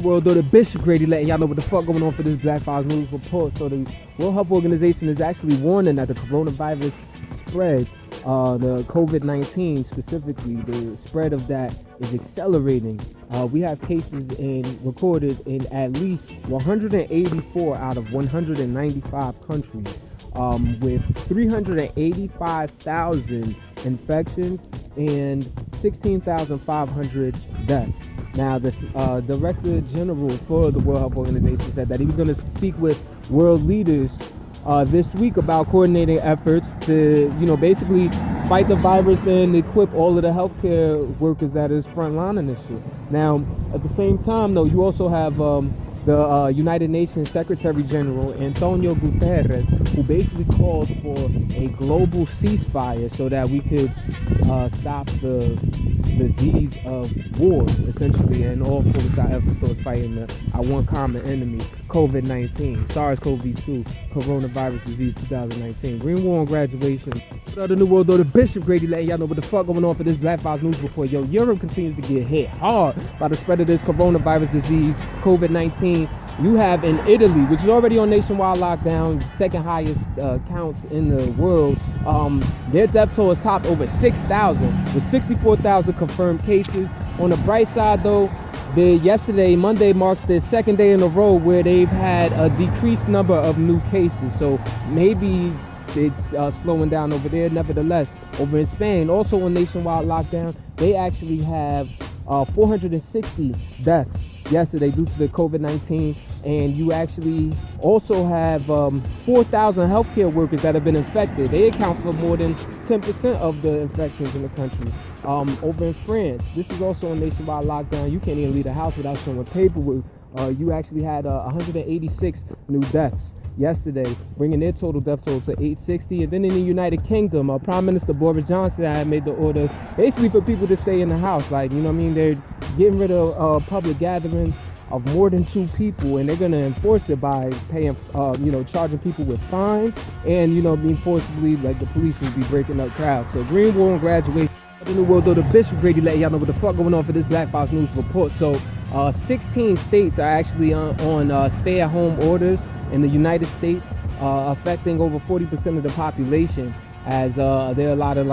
The world of the Bishop Grady letting y'all know what the fuck going on for this Black Files News report. So the World Health Organization is actually warning that the coronavirus spread, the COVID-19 specifically, the spread of that is accelerating. We have cases recorded in at least 184 out of 195 countries, with 385,000 infections and 16,500 deaths. Now, the Director General for the World Health Organization said that he was going to speak with world leaders this week about coordinating efforts to, basically fight the virus and equip all of the healthcare workers that is frontlining this shit. Now, at the same time, though, you also have the United Nations Secretary General Antonio Guterres, who basically called for a global ceasefire so that we could stop the disease of war, essentially, and all focus our efforts towards fighting our one common enemy, COVID-19, SARS-CoV-2, coronavirus disease 2019. Green War on Graduation. The New World Order Bishop Grady letting y'all know what the fuck going on for this Black Files News report. Yo, Europe continues to get hit hard by the spread of this coronavirus disease, COVID-19. You have in Italy, which is already on nationwide lockdown, second highest counts in the world. Their death toll has topped over 6,000 with 64,000 confirmed cases. On the bright side, though, yesterday, Monday, marks the second day in a row where they've had a decreased number of new cases. So maybe it's slowing down over there. Nevertheless, over in Spain, also on nationwide lockdown, they actually have 460 deaths yesterday due to the COVID-19, and you actually also have 4,000 healthcare workers that have been infected. They account for more than 10% of the infections in the country. Over in France, this is also a nationwide lockdown. You can't even leave the house without showing paperwork. You actually had 186 new deaths yesterday, bringing their total death toll to 860. And then in the United Kingdom, Prime Minister Boris Johnson had made the order basically for people to stay in the house. Like, they're getting rid of public gatherings of more than 2 people, and they're going to enforce it by paying, charging people with fines, and, being forcibly, like the police will be breaking up crowds. So Green War on Graduation. The New World Order Bishop Grady letting y'all know what the fuck going on for this Black Files News report. So 16 states are actually on stay-at-home orders in the United States, affecting over 40% of the population, as there are a lot of,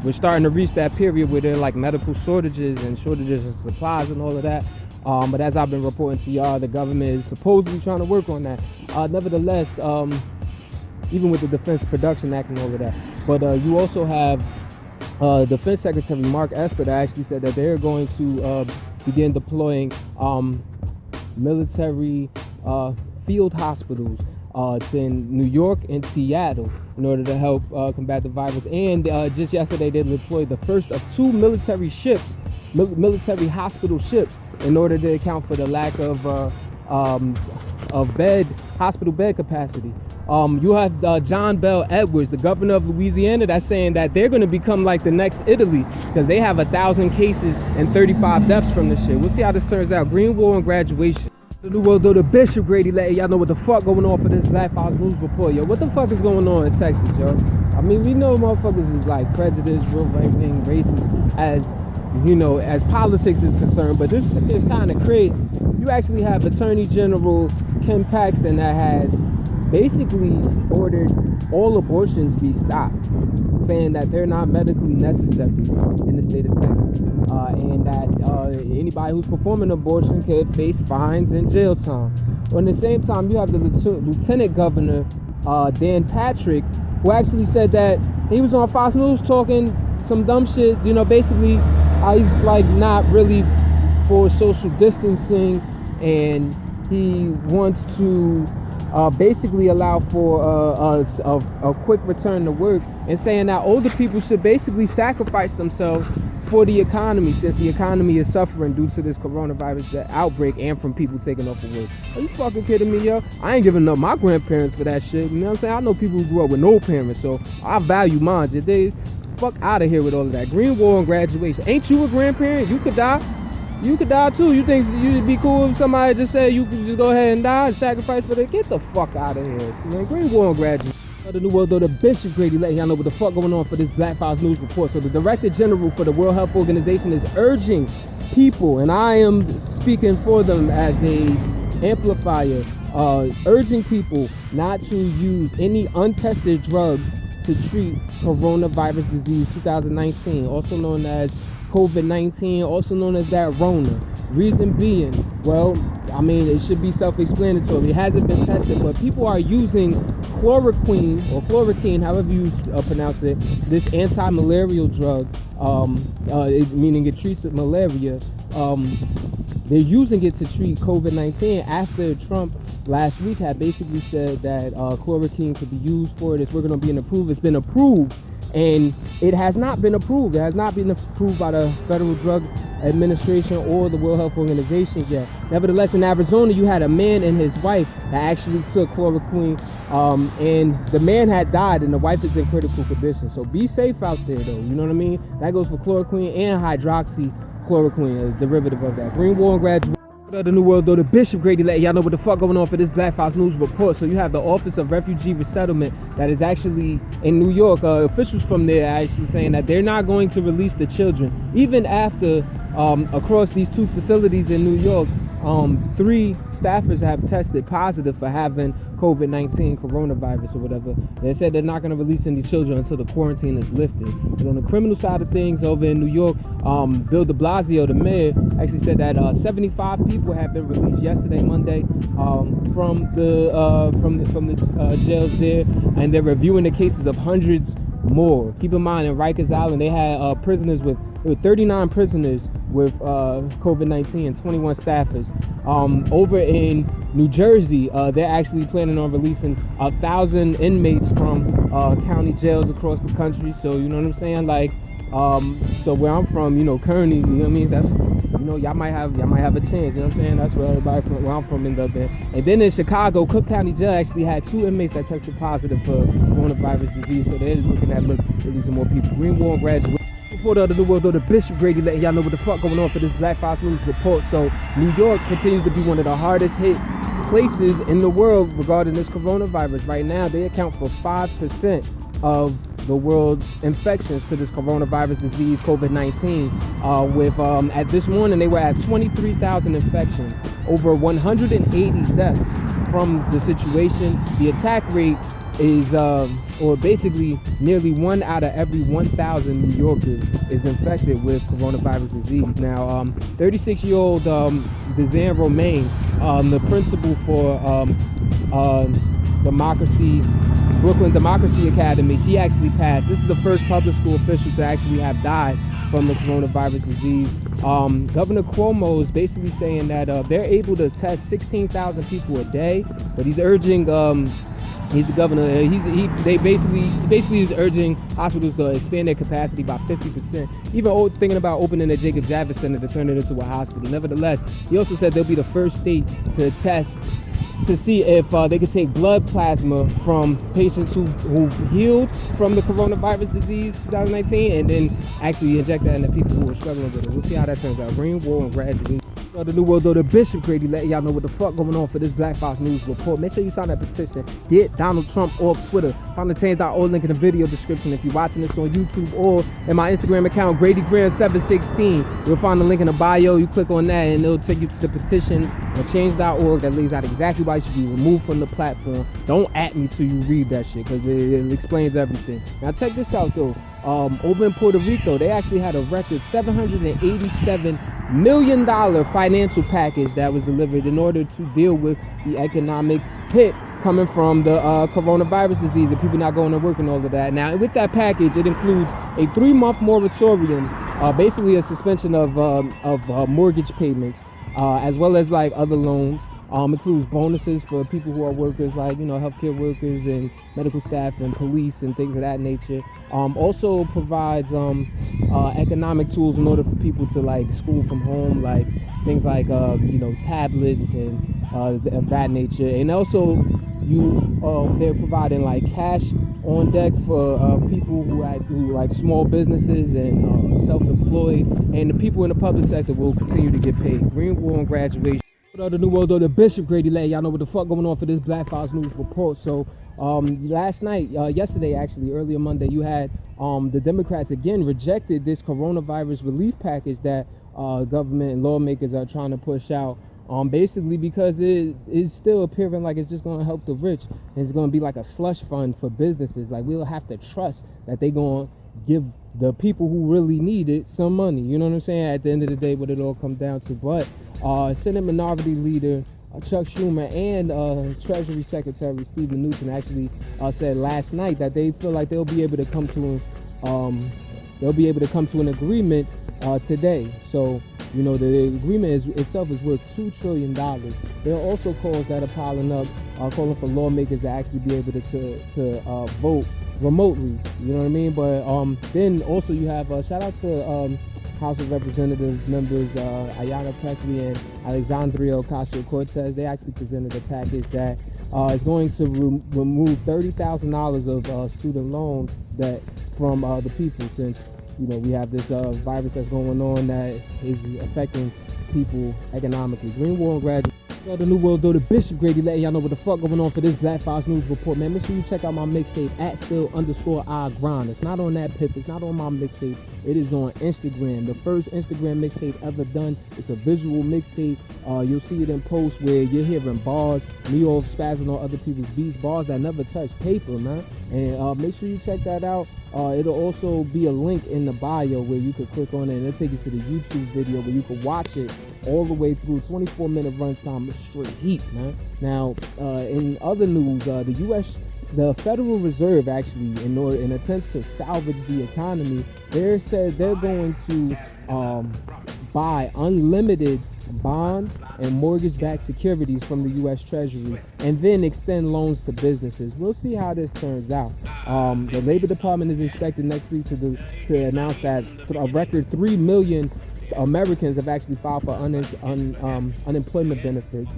we're starting to reach that period where there are medical shortages and shortages of supplies and all of that. But as I've been reporting to y'all, the government is supposedly trying to work on that. Nevertheless, even with the Defense Production Act and all of that. But you also have Defense Secretary Mark Esper that actually said that they're going to begin deploying military field hospitals in New York and Seattle in order to help combat the virus. And just yesterday they deployed the first of 2 military ships, military hospital ships, in order to account for the lack of hospital bed capacity. You have John Bell Edwards, the governor of Louisiana, that's saying that they're going to become like the next Italy because they have 1,000 cases and 35 deaths from this shit. We'll see how this turns out. Green War on Graduation. The New World Order Bishop Grady letting y'all know what the fuck going on for this Black Files News report. Yo, what the fuck is going on in Texas, yo? I mean, we know motherfuckers is prejudiced, real right-wing, racist, as politics is concerned, but this is kind of crazy. You actually have Attorney General Ken Paxton that has basically ordered all abortions be stopped, saying that they're not medically necessary in the state of Texas, and that anybody who's performing an abortion could face fines and jail time. But at the same time, you have the Lieutenant Governor Dan Patrick, who actually said that he was on Fox News talking some dumb shit, basically he's not really for social distancing, and he wants to basically allow for a quick return to work, and saying that older people should basically sacrifice themselves for the economy, since the economy is suffering due to this coronavirus outbreak and from people taking off of work. Are you fucking kidding me, yo? I ain't giving up my grandparents for that shit. You know what I'm saying? I know people who grew up with no parents, so I value mine. They fuck out of here with all of that. Green War on Graduation. Ain't you a grandparent? You could die. You could die too. You think you'd be cool if somebody just said you could just go ahead and die and sacrifice for that? Get the fuck out of here. Green War on Graduation. The New World Order Bishop Grady letting y'all know what the fuck going on for this Black Files News Report. So the Director General for the World Health Organization is urging people, and I am speaking for them as a amplifier, urging people not to use any untested drugs to treat coronavirus disease 2019, also known as COVID-19, also known as that Rona. Reason being, well, I mean, it should be self-explanatory. It hasn't been tested, but people are using chloroquine or chloroquine, however you pronounce it, this anti-malarial drug, meaning it treats malaria. They're using it to treat COVID-19 after Trump last week had basically said that chloroquine could be used for it. It's going to be approved. It's been approved, and it has not been approved. It has not been approved by the Federal Drug Administration or the World Health Organization yet. Nevertheless, in Arizona, you had a man and his wife that actually took chloroquine, and the man had died, and the wife is in critical condition. So be safe out there, though. You know what I mean? That goes for chloroquine and hydroxychloroquine, a derivative of that. Green War and Graduation. The New World Order Bishop Grady letting y'all know what the fuck going on for this Black Files News Report. So you have the Office of Refugee Resettlement that is actually in New York. Officials from there are actually saying that they're not going to release the children, even after across these two facilities in New York, 3 staffers have tested positive for having COVID-19 coronavirus or whatever. They said they're not going to release any children until the quarantine is lifted. But on the criminal side of things over in New York, Bill de Blasio, the mayor, actually said that 75 people have been released yesterday, Monday, from the jails there, and they're reviewing the cases of hundreds more. Keep in mind, in Rikers Island, they had prisoners with 39 prisoners with COVID-19 and 21 staffers. Over in New Jersey, they're actually planning on releasing 1,000 inmates from county jails across the country. So you know what I'm saying? Like, so where I'm from, you know, Kearney, you know what I mean? That's, you know, y'all might have a chance. You know what I'm saying? That's where everybody from where I'm from ended up in. And then in Chicago, Cook County Jail actually had 2 inmates that tested positive for coronavirus disease. So they're looking at releasing more people. Green War and Graduation. Before the New World Order Bishop Grady letting y'all know what the fuck going on for this Black Files News Report. So New York continues to be one of the hardest hit places in the world regarding this coronavirus. Right now, they account for 5% of the world's infections to this coronavirus disease, COVID-19. With at this morning, they were at 23,000 infections, over 180 deaths from the situation. The attack rate is, or basically nearly 1 out of every 1,000 New Yorkers is infected with coronavirus disease. Now, 36-year-old Dezanne Romaine, the principal for Brooklyn Democracy Academy, she actually passed. This is the first public school official to actually have died from the coronavirus disease. Governor Cuomo is basically saying that they're able to test 16,000 people a day, but he's urging he's the governor. He basically is urging hospitals to expand their capacity by 50%. Even thinking about opening the Jacob Javits Center to turn it into a hospital. Nevertheless, he also said they'll be the first state to test to see if they could take blood plasma from patients who healed from the coronavirus disease 2019 and then actually inject that into people who are struggling with it. We'll see how that turns out. Green War and Graduation. The New World Order Bishop Grady letting y'all know what the fuck going on for this Black Files News Report. Make sure you sign that petition. Get Donald Trump off Twitter. Find the change.org link in the video description. If you're watching this on YouTube or in my Instagram account, GradyGram716, you'll find the link in the bio. You click on that and it'll take you to the petition on change.org that lays out exactly why you should be removed from the platform. Don't at me till you read that shit because it explains everything. Now check this out though. Over in Puerto Rico, they actually had a record $787 million financial package that was delivered in order to deal with the economic hit coming from the coronavirus disease and people not going to work and all of that. Now, with that package, it includes a 3-month moratorium, basically a suspension of mortgage payments, as well as like other loans. Includes bonuses for people who are workers, like, you know, healthcare workers and medical staff and police and things of that nature. Also provides economic tools in order for people to like school from home, like things like you know, tablets and of that nature. And also they're providing like cash on deck for people who like small businesses and self-employed, and the people in the public sector will continue to get paid. Green War and Graduation. The New World Order Bishop Grady letting y'all know what the fuck going on for this Black Files News Report. So Last night, yesterday actually, earlier Monday, you had the Democrats again rejected this coronavirus relief package that government and lawmakers are trying to push out. Basically because it is still appearing like it's just going to help the rich. It's going to be like a slush fund for businesses. Like, we'll have to trust that they're going to give the people who really need it some money. You know what I'm saying? At the end of the day, what it all comes down to. But Senate Minority Leader Chuck Schumer and Treasury Secretary Stephen Mnuchin actually said last night that they feel like they'll be able to come to an agreement today. So, you know, the agreement itself is worth $2 trillion. There are also calls that are piling up, calling for lawmakers to actually be able to vote remotely. You know what I mean? But then also you have shout out to House of Representatives members Ayanna Pressley and Alexandria Ocasio-Cortez. They actually presented a package that is going to remove $30,000 of student loan debt from the people, since, you know, we have this virus that's going on that is affecting people economically. Greenwald graduate. The New World Order, Bishop Grady, letting y'all know what the fuck going on for this Black Fox News Report, man. Make sure you check out my mixtape at @still_I grind. It's not on that pip, it's not on my mixtape. It is on Instagram. The first Instagram mixtape ever done. It's a visual mixtape. You'll see it in posts where you're hearing bars, me all spazzing on other people's beats, bars that never touch paper, man. And make sure you check that out. It'll also be a link in the bio where you could click on it, and it'll take you to the YouTube video where you can watch it all the way through. 24-minute runtime, straight heat, man. Now, in other news, the Federal Reserve actually, in attempts to salvage the economy, they said they're going to buy unlimited bonds and mortgage-backed securities from the U.S. Treasury and then extend loans to businesses. We'll see how this turns out. The Labor Department is expected next week to announce that a record 3 million Americans have actually filed for unemployment benefits,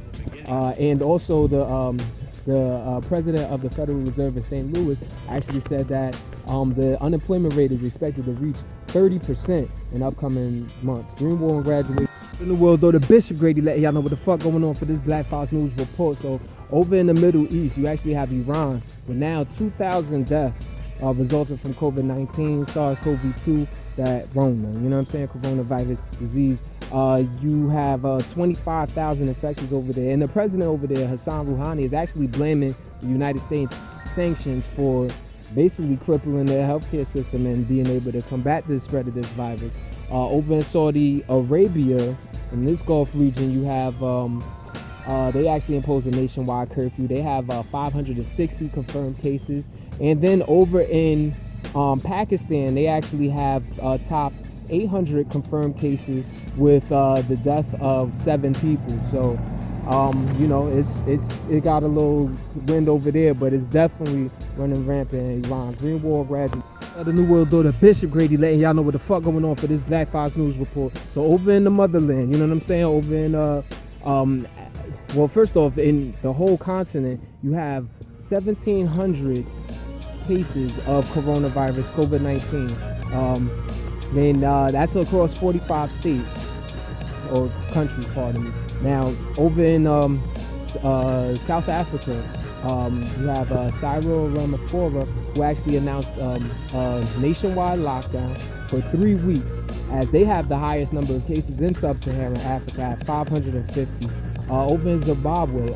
and also the president of the Federal Reserve in St. Louis actually said that the unemployment rate is expected to reach 30% in upcoming months. Greenwald graduation. In the world, though, the Bishop Grady letting y'all know what the fuck going on for this Black Fox News Report. So over in the Middle East, you actually have Iran with now 2,000 deaths resulting from COVID-19, SARS-CoV-2, that Rona, you know what I'm saying, coronavirus disease. You have 25,000 infections over there, and the president over there, Hassan Rouhani, is actually blaming the United States sanctions for basically crippling their healthcare system and being able to combat the spread of this virus. Over in Saudi Arabia, in this Gulf region, you have they actually imposed a nationwide curfew. They have 560 confirmed cases, and then over in Pakistan, they actually have top 800 confirmed cases with the death of 7 people. So you know, it got a little wind over there, but it's definitely running rampant in Iran. Greenwald graduate. The New World Order, Bishop Grady letting y'all know what the fuck going on for this Black Fox News Report. So over in the motherland, you know what I'm saying, over in well, first off, in the whole continent, you have 1,700 cases of coronavirus, COVID-19. Then that's across 45 states or countries, pardon me. Now, over in South Africa, you have Cyril Ramaphosa, who actually announced a nationwide lockdown for 3 weeks, as they have the highest number of cases in sub-Saharan Africa at 550. Over in Zimbabwe,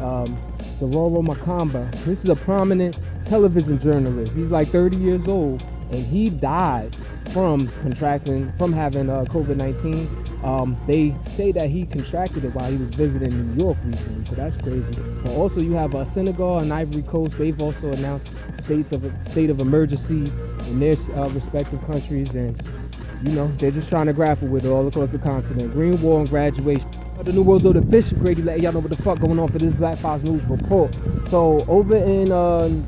Sororo Makamba, this is a prominent television journalist. He's like 30 years old, and he died from having COVID-19. They say that he contracted it while he was visiting New York recently, so that's crazy. But also you have Senegal and Ivory Coast. They've also announced state of emergency in their respective countries, and you know, they're just trying to grapple with it all across the continent. Greenwald and graduation. The New World Order, Bishop Grady letting y'all know what the fuck going on for this Black Fox News Report. So over in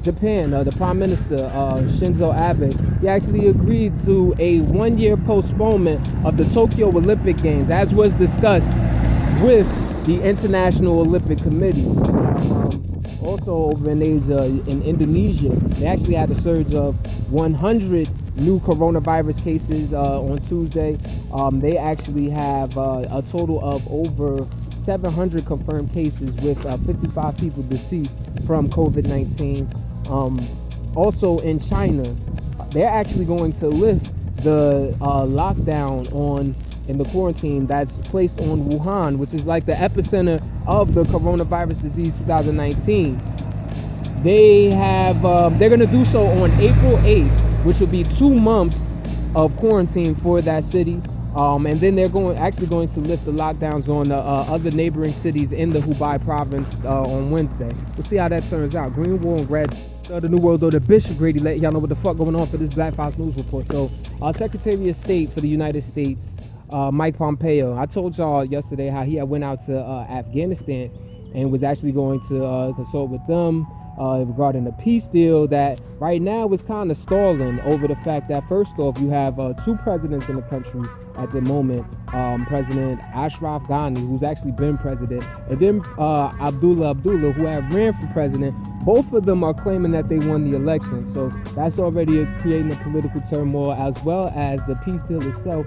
Japan, the Prime Minister Shinzo Abe, he actually agreed to a 1-year postponement of the Tokyo Olympic Games, as was discussed with the International Olympic Committee. Also over in Asia, in Indonesia, they actually had a surge of 100 new coronavirus cases on Tuesday. They actually have a total of over 700 confirmed cases, with 55 people deceased from COVID-19. Also in China, they're actually going to lift the lockdown in the quarantine that's placed on Wuhan, which is like the epicenter of the coronavirus disease 2019. They're going to do so on April 8th, which will be 2 months of quarantine for that city. And then they're actually going to lift the lockdowns on the other neighboring cities in the Hubei province on Wednesday. We'll see how that turns out. Green Wall and the New World Order, Bishop Grady letting y'all know what the fuck going on for this Black Fox News Report. So, Secretary of State for the United States, Mike Pompeo, I told y'all yesterday how he had went out to Afghanistan and was actually going to consult with them regarding the peace deal that right now is kind of stalling over the fact that, first off, you have 2 presidents in the country at the moment. President Ashraf Ghani, who's actually been president, and then Abdullah, who had ran for president. Both of them are claiming that they won the election. So that's already creating a political turmoil, as well as the peace deal itself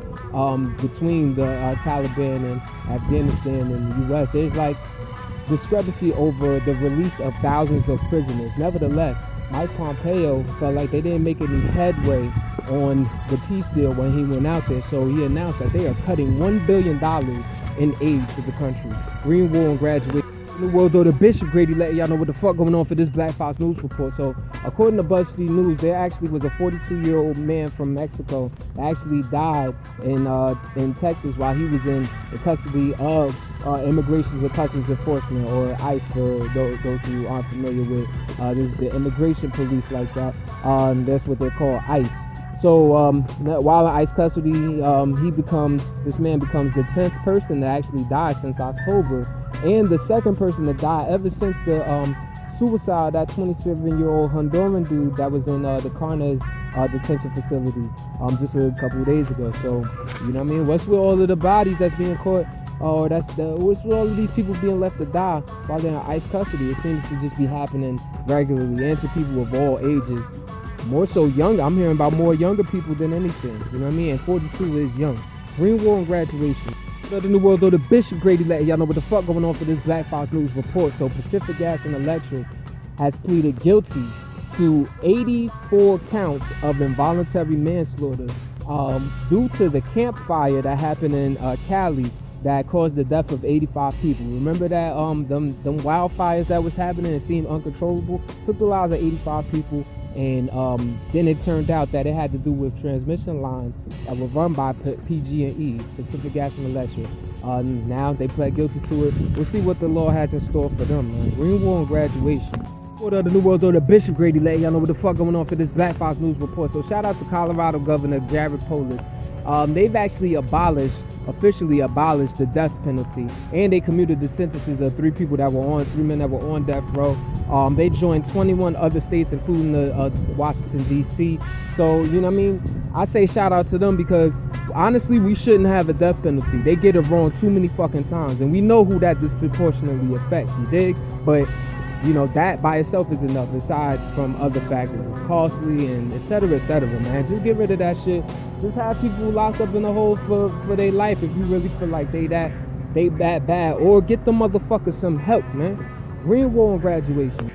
between the Taliban and Afghanistan and the U.S. There's like discrepancy over the release of thousands of prisoners. Nevertheless, Mike Pompeo felt like they didn't make any headway on the peace deal when he went out there, so he announced that they are cutting $1 billion in aid to the country. Green Wall and Graduation. New World Order, Bishop Grady letting y'all know what the fuck going on for this Black Fox News Report. So, according to BuzzFeed News, there actually was a 42-year-old man from Mexico that actually died in Texas while he was in the custody of Immigration and Customs Enforcement, or ICE, for those who aren't familiar with. This is the immigration police like that. That's what they're called, ICE. So while in ICE custody, this man becomes the 10th person to actually die since October, and the 2nd person to die ever since the suicide of that 27-year-old Honduran dude that was in the Carnes detention facility just a couple of days ago. So, you know what I mean? What's with all of the bodies that's being caught? What's with all of these people being left to die while they're in ICE custody? It seems to just be happening regularly, and to people of all ages. More so younger. I'm hearing about more younger people than anything. You know what I mean? And 42 is young. Green Wall and Graduation. The New World Order, Bishop Grady letting y'all know what the fuck going on for this Black Fox News Report. So, Pacific Gas and Electric has pleaded guilty to 84 counts of involuntary manslaughter due to the campfire that happened in Cali that caused the death of 85 people. Remember that them wildfires that was happening and seemed uncontrollable? Took the lives of 85 people, and then it turned out that it had to do with transmission lines that were run by PG&E, Pacific Gas and Electric. Now they pled guilty to it. We'll see what the law has in store for them, man. Green Wall and Graduation. The New World Order, Bishop Grady letting y'all know what the fuck going on for this Black Fox News Report. So shout out to Colorado Governor Jared Polis. They've actually officially abolished the death penalty, and they commuted the sentences of 3 men that were on death row. They joined 21 other states, including the Washington D.C. So, you know what I mean? I say shout out to them, because honestly, we shouldn't have a death penalty. They get it wrong too many fucking times, and we know who that disproportionately affects. You dig? But you know, that by itself is enough, aside from other factors. It's costly and et cetera, man. Just get rid of that shit. Just have people locked up in a hole for their life if you really feel like they that bad, or get the motherfuckers some help, man. Green Wall and Graduation.